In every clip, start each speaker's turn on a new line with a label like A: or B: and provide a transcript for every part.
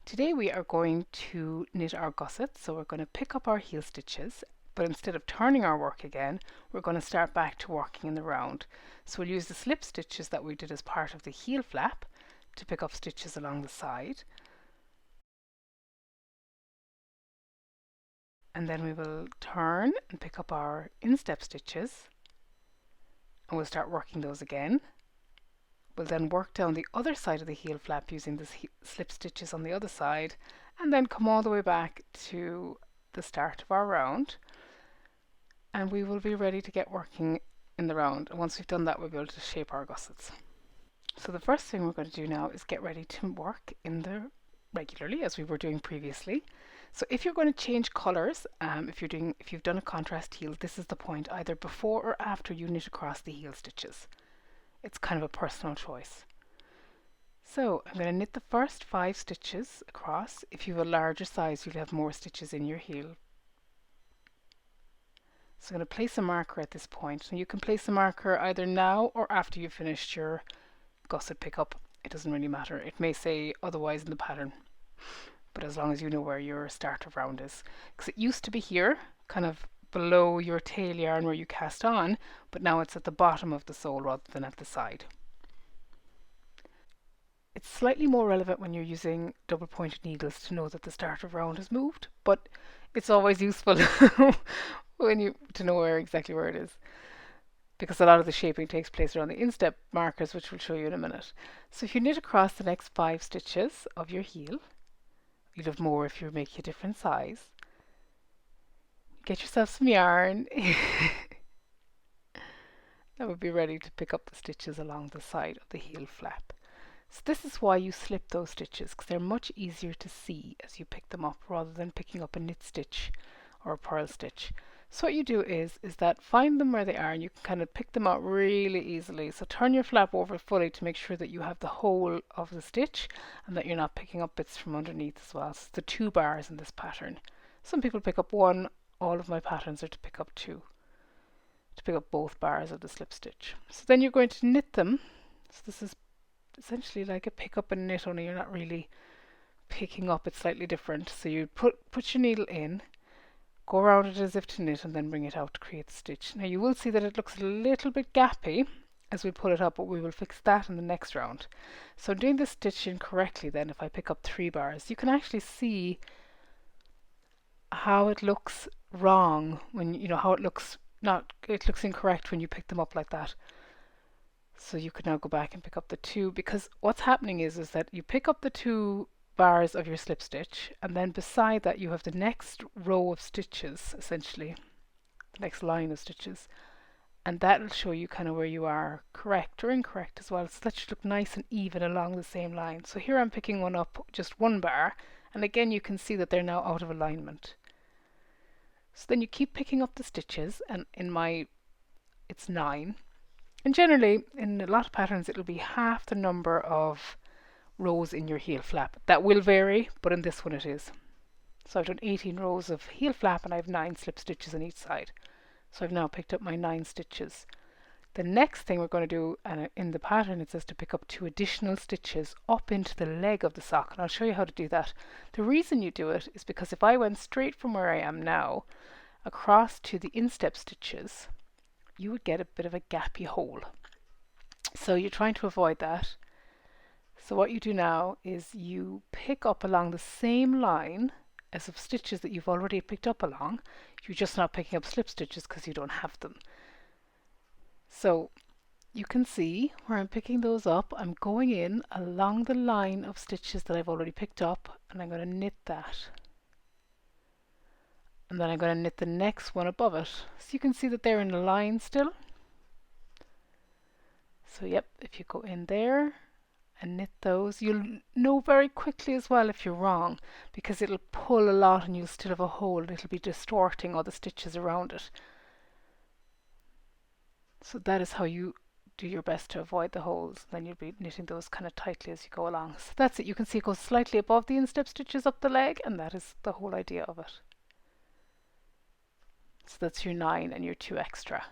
A: Today we are going to knit our gusset, so we're going to pick up our heel stitches, but instead of turning our work again, we're going to start back to working in the round. So we'll use the slip stitches that we did as part of the heel flap to pick up stitches along the side. And then we will turn and pick up our instep stitches, and we'll start working those again. We'll then work down the other side of the heel flap using the slip stitches on the other side, and then come all the way back to the start of our round, and we will be ready to get working in the round. And once we've done that, we'll be able to shape our gussets. So the first thing we're going to do now is get ready to work in the regularly as we were doing previously. So if you're going to change colours, if you've done a contrast heel, this is the point, either before or after you knit across the heel stitches. It's kind of a personal choice. So I'm going to knit the first 5 stitches across. If you have a larger size, you'll have more stitches in your heel. So I'm going to place a marker at this point. And you can place a marker either now or after you've finished your gusset pickup. It doesn't really matter. It may say otherwise in the pattern, but as long as you know where your start of round is. Because it used to be here, kind of below your tail yarn where you cast on, but now it's at the bottom of the sole rather than at the side. It's slightly more relevant when you're using double pointed needles to know that the start of round has moved, but it's always useful to know exactly where it is, because a lot of the shaping takes place around the instep markers, which we'll show you in a minute. So if you knit across the next 5 stitches of your heel, you'll have more if you make a different size. Get yourself some yarn. That would be ready to pick up the stitches along the side of the heel flap. So this is why you slip those stitches, because they're much easier to see as you pick them up rather than picking up a knit stitch or a purl stitch. So what you do is that find them where they are, and you can kind of pick them out really easily. So turn your flap over fully to make sure that you have the whole of the stitch and that you're not picking up bits from underneath as well. So it's the 2 bars in this pattern. Some people pick up 1. All of my patterns are to pick up 2, to pick up both bars of the slip stitch. So then you're going to knit them. So this is essentially like a pick up and knit, only you're not really picking up, it's slightly different. So you put your needle in, go around it as if to knit, and then bring it out to create the stitch. Now you will see that it looks a little bit gappy as we pull it up, but we will fix that in the next round. So doing the stitching correctly then, if I pick up 3 bars, you can actually see how it looks wrong when how it looks incorrect when you pick them up like that. So you could now go back and pick up the 2, because what's happening is that you pick up the 2 bars of your slip stitch, and then beside that you have the next row of stitches, essentially the next line of stitches, and that will show you kind of where you are correct or incorrect as well. So that should look nice and even along the same line. So here I'm picking one up, just 1 bar, and again you can see that they're now out of alignment. So then you keep picking up the stitches, and it's 9. And generally, in a lot of patterns, it'll be half the number of rows in your heel flap. That will vary, but in this one it is. So I've done 18 rows of heel flap, and I have 9 slip stitches on each side. So I've now picked up my 9 stitches. The next thing we're going to do, and in the pattern it says to pick up 2 additional stitches up into the leg of the sock, and I'll show you how to do that. The reason you do it is because if I went straight from where I am now across to the instep stitches, you would get a bit of a gappy hole. So you're trying to avoid that. So what you do now is you pick up along the same line as of stitches that you've already picked up along. You're just not picking up slip stitches because you don't have them. So you can see where I'm picking those up. I'm going in along the line of stitches that I've already picked up, and I'm going to knit that. And then I'm going to knit the next one above it. So you can see that they're in a line still. So yep, if you go in there and knit those, you'll know very quickly as well if you're wrong, because it'll pull a lot and you'll still have a hole. It'll be distorting all the stitches around it. So that is how you do your best to avoid the holes. Then you'll be knitting those kind of tightly as you go along. So that's it. You can see it goes slightly above the instep stitches up the leg, and that is the whole idea of it. So that's your 9 and your 2 extra.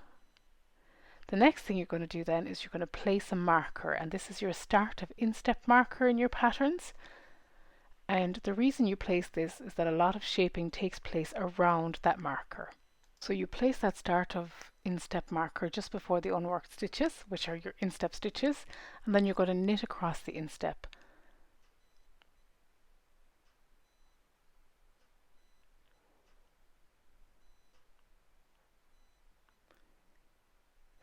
A: The next thing you're going to do then is you're going to place a marker, and this is your start of instep marker in your patterns. And the reason you place this is that a lot of shaping takes place around that marker. So you place that start of instep marker just before the unworked stitches, which are your instep stitches, and then you're going to knit across the instep.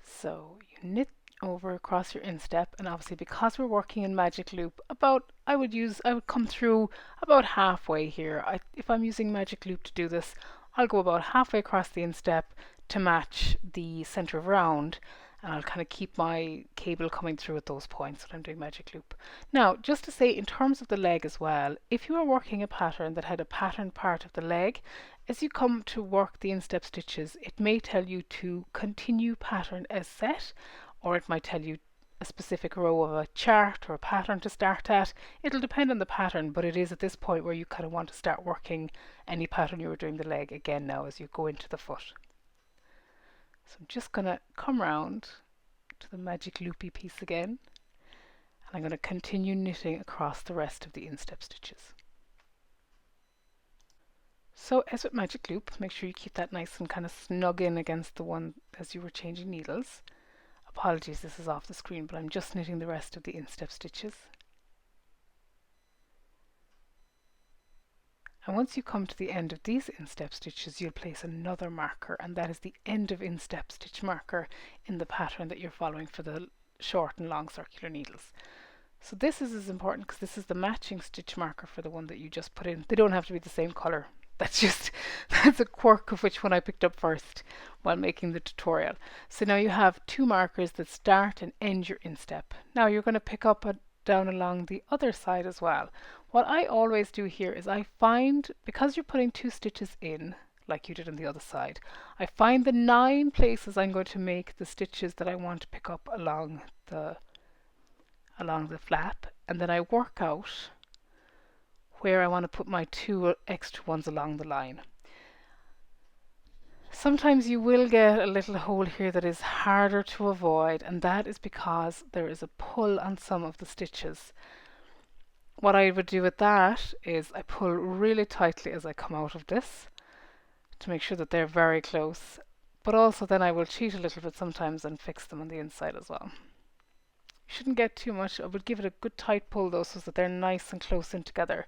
A: So you knit over across your instep, and obviously because we're working in magic loop, I would come through about halfway here. If I'm using magic loop to do this, I'll go about halfway across the instep to match the center of round, and I'll kind of keep my cable coming through at those points when I'm doing magic loop. Now, just to say in terms of the leg as well, if you are working a pattern that had a patterned part of the leg, as you come to work the instep stitches, it may tell you to continue pattern as set, or it might tell you a specific row of a chart or a pattern to start at. It'll depend on the pattern, but it is at this point where you kind of want to start working any pattern you were doing the leg again now as you go into the foot. So I'm just going to come round to the magic loopy piece again, and I'm going to continue knitting across the rest of the instep stitches. So as with magic loop, make sure you keep that nice and kind of snug in against the one as you were changing needles. Apologies, this is off the screen, but I'm just knitting the rest of the instep stitches. And once you come to the end of these instep stitches, you'll place another marker, and that is the end of instep stitch marker in the pattern that you're following for the short and long circular needles. So this is as important because this is the matching stitch marker for the one that you just put in. They don't have to be the same color. That's a quirk of which one I picked up first while making the tutorial. So now you have two markers that start and end your instep. Now you're going to pick up down along the other side as well. What I always do here is I find, because you're putting two stitches in, like you did on the other side, I find the 9 places I'm going to make the stitches that I want to pick up along the flap, and then I work out where I want to put my 2 extra ones along the line. Sometimes you will get a little hole here that is harder to avoid, and that is because there is a pull on some of the stitches. What I would do with that is I pull really tightly as I come out of this to make sure that they're very close, but also then I will cheat a little bit sometimes and fix them on the inside as well. You shouldn't get too much. I would give it a good tight pull though, so that they're nice and close in together,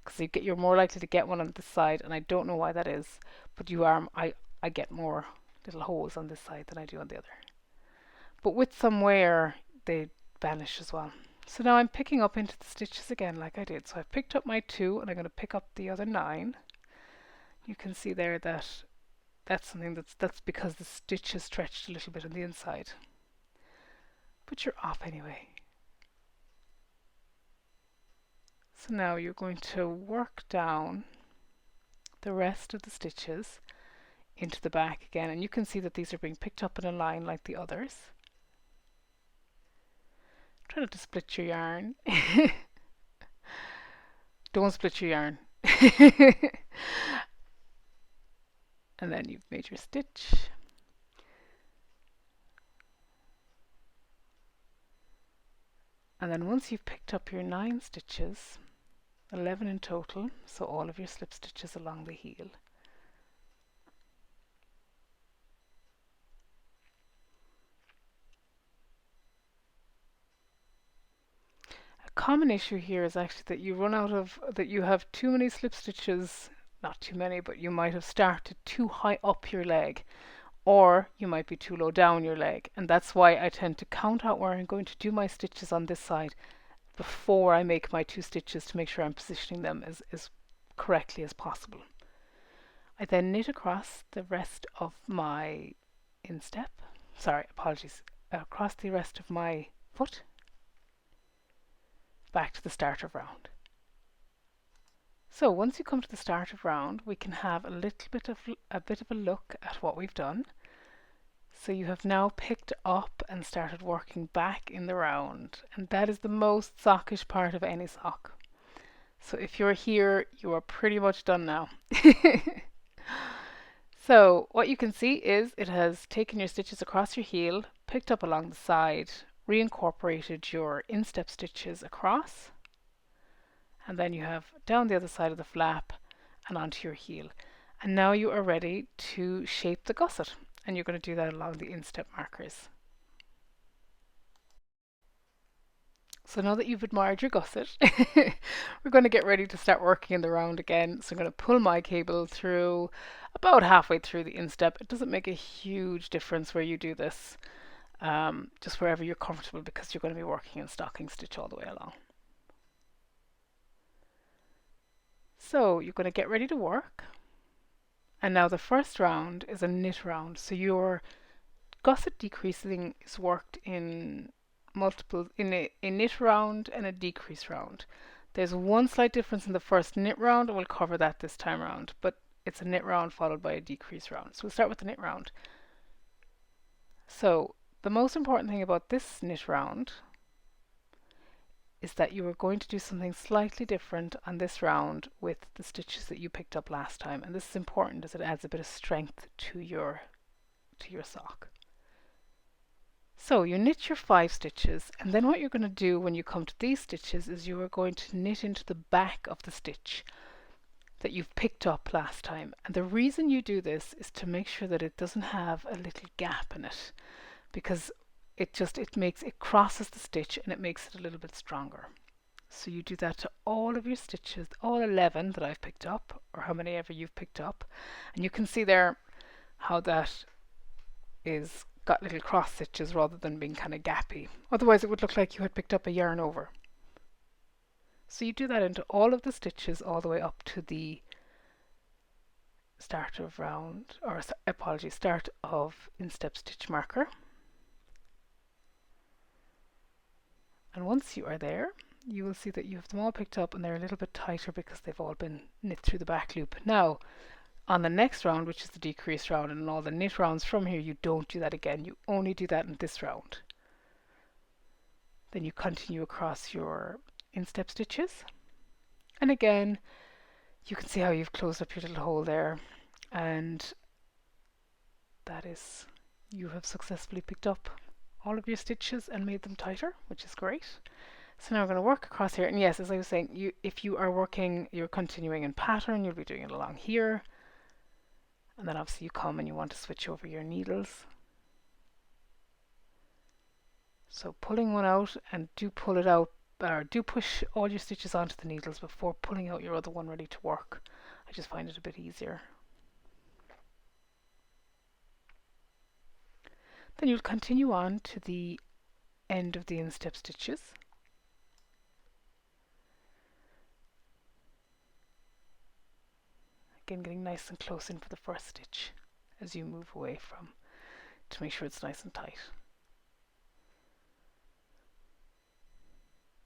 A: because you're more likely to get one on this side, and I don't know why that is, but I get more little holes on this side than I do on the other. But with some wear they vanish as well. So now I'm picking up into the stitches again like I did. So I've picked up my 2 and I'm going to pick up the other 9. You can see there that that's something that's because the stitch is stretched a little bit on the inside. But you're off anyway. So now you're going to work down the rest of the stitches into the back again, and you can see that these are being picked up in a line like the others. Try not to split your yarn. Don't split your yarn. And then you've made your stitch. And then once you've picked up your 9 stitches, 11 in total, so all of your slip stitches along the heel, a common issue here is actually that you have too many slip stitches, not too many, but you might have started too high up your leg, or you might be too low down your leg, and that's why I tend to count out where I'm going to do my stitches on this side before I make my 2 stitches to make sure I'm positioning them as correctly as possible. I then knit across the rest of my instep, across the rest of my foot back to the start of round. So once you come to the start of round, we can have a bit of a look at what we've done. So you have now picked up and started working back in the round, and that is the most sockish part of any sock. So if you're here, you are pretty much done now. So what you can see is it has taken your stitches across your heel, picked up along the side, reincorporated your instep stitches across, and then you have down the other side of the flap and onto your heel. And now you are ready to shape the gusset, and you're going to do that along the instep markers. So now that you've admired your gusset, we're going to get ready to start working in the round again. So I'm going to pull my cable through about halfway through the instep. It doesn't make a huge difference where you do this, just wherever you're comfortable, because you're going to be working in stocking stitch all the way along. So you're going to get ready to work. And now the first round is a knit round. So your gusset decreasing is worked in multiple, in a knit round and a decrease round. There's one slight difference in the first knit round, and we'll cover that this time around, but it's a knit round followed by a decrease round. So we'll start with the knit round. So the most important thing about this knit round is that you are going to do something slightly different on this round with the stitches that you picked up last time, and this is important as it adds a bit of strength to your sock. So you knit your 5 stitches, and then what you're going to do when you come to these stitches is you are going to knit into the back of the stitch that you've picked up last time. And the reason you do this is to make sure that it doesn't have a little gap in it, because it crosses the stitch and it makes it a little bit stronger. So you do that to all of your stitches, all 11 that I've picked up, or how many ever you've picked up, and you can see there how that is got little cross stitches rather than being kind of gappy. Otherwise it would look like you had picked up a yarn over. So you do that into all of the stitches all the way up to the start of round, or apologies, start of instep stitch marker. And once you are there, you will see that you have them all picked up, and they're a little bit tighter because they've all been knit through the back loop. Now on the next round, which is the decrease round, and all the knit rounds from here, you don't do that again. You only do that in this round. Then you continue across your instep stitches, and again you can see how you've closed up your little hole there, and that is, you have successfully picked up all of your stitches and made them tighter, which is great. So now we're going to work across here, and yes, as I was saying, if you are working, you're continuing in pattern, you'll be doing it along here. And then obviously you come and you want to switch over your needles. So pulling one out, and do pull it out, or do push all your stitches onto the needles before pulling out your other one ready to work. I just find it a bit easier. Then you'll continue on to the end of the instep stitches. Again, getting nice and close in for the first stitch as you move away from, to make sure it's nice and tight.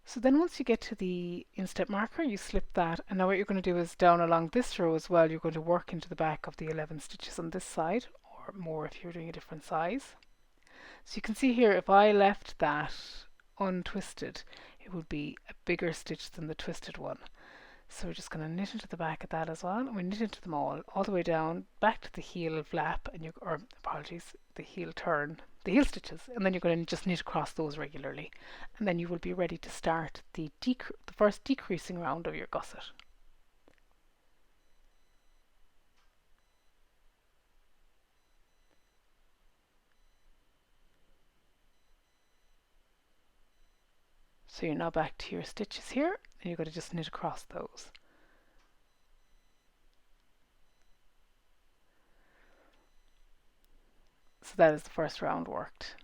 A: So then once you get to the instep marker, you slip that, and now what you're going to do is down along this row as well, you're going to work into the back of the 11 stitches on this side, or more if you're doing a different size. So you can see here, if I left that untwisted, it would be a bigger stitch than the twisted one. So we're just going to knit into the back of that as well, and we knit into them all the way down, back to the heel flap, and the heel turn, the heel stitches, and then you're going to just knit across those regularly, and then you will be ready to start the first decreasing round of your gusset. So you're now back to your stitches here, and you're going to just knit across those. So that is the first round worked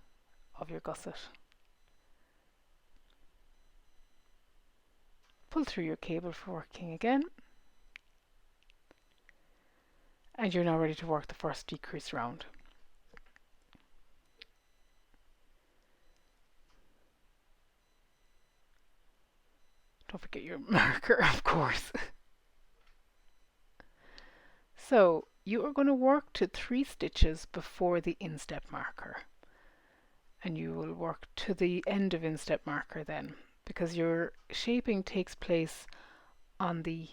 A: of your gusset. Pull through your cable for working again, and you're now ready to work the first decrease round. Don't forget your marker, of course. So you are going to work to 3 stitches before the instep marker, and you will work to the end of instep marker then, because your shaping takes place on the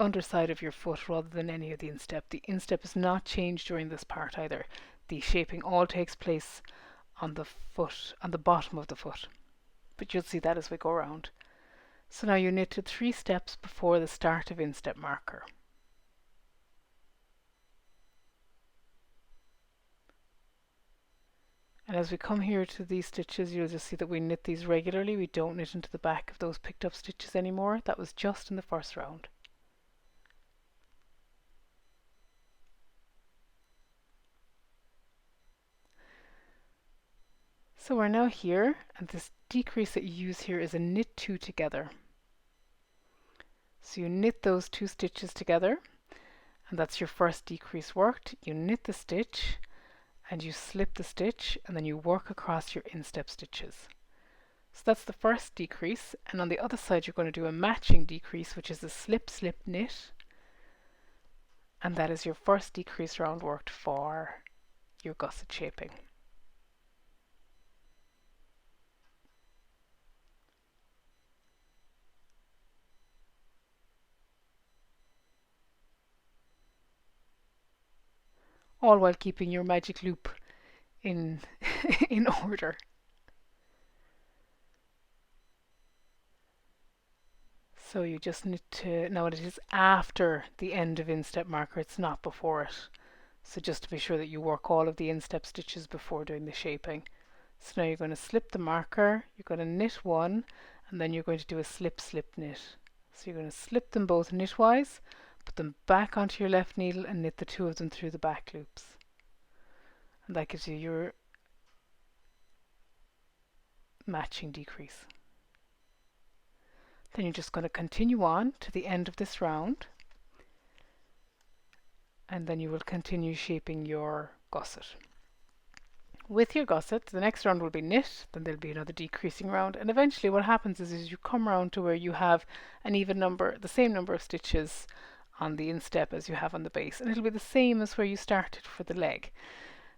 A: underside of your foot rather than any of the instep. The instep is not changed during this part either. The shaping all takes place on the foot, on the bottom of the foot. But you'll see that as we go around. So now you knit to 3 steps before the start of instep marker. And as we come here to these stitches, you'll just see that we knit these regularly. We don't knit into the back of those picked up stitches anymore. That was just in the first round. So we're now here, and this decrease that you use here is a knit 2 together. So you knit those 2 stitches together, and that's your first decrease worked. You knit the stitch, and you slip the stitch, and then you work across your instep stitches. So that's the first decrease, and on the other side you're going to do a matching decrease, which is a slip, slip, knit, and that is your first decrease round worked for your gusset shaping. All while keeping your magic loop in in order. So you just need to, now it is after the end of instep marker, it's not before it. So just to be sure that you work all of the instep stitches before doing the shaping. So now you're going to slip the marker, you're going to knit 1, and then you're going to do a slip, slip, knit. So you're going to slip them both knitwise, put them back onto your left needle and knit the 2 of them through the back loops. And that gives you your matching decrease. Then you're just going to continue on to the end of this round, and then you will continue shaping your gusset. With your gusset, the next round will be knit, then there'll be another decreasing round, and eventually what happens is you come around to where you have an even number, the same number of stitches on the instep as you have on the base, and it'll be the same as where you started for the leg.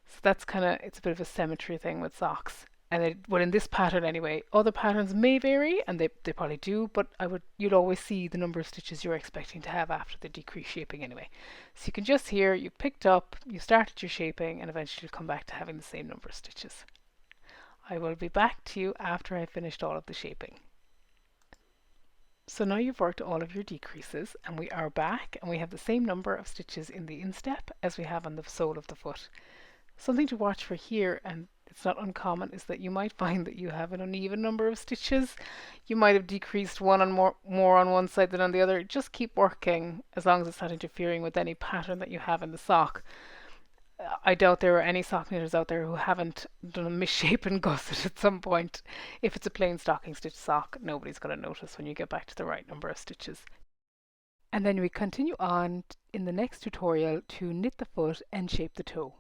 A: So that's kind of, it's a bit of a symmetry thing with socks. And well, in this pattern anyway, other patterns may vary, and they probably do, but you'll always see the number of stitches you're expecting to have after the decrease shaping anyway. So you can just hear you picked up, you started your shaping, and eventually you'll come back to having the same number of stitches. I will be back to you after I've finished all of the shaping. So now you've worked all of your decreases, and we are back, and we have the same number of stitches in the instep as we have on the sole of the foot. Something to watch for here, and it's not uncommon, is that you might find that you have an uneven number of stitches. You might have decreased one on more on one side than on the other. Just keep working as long as it's not interfering with any pattern that you have in the sock. I doubt there are any sock knitters out there who haven't done a misshapen gusset at some point. If it's a plain stocking stitch sock, nobody's going to notice when you get back to the right number of stitches. And then we continue on in the next tutorial to knit the foot and shape the toe.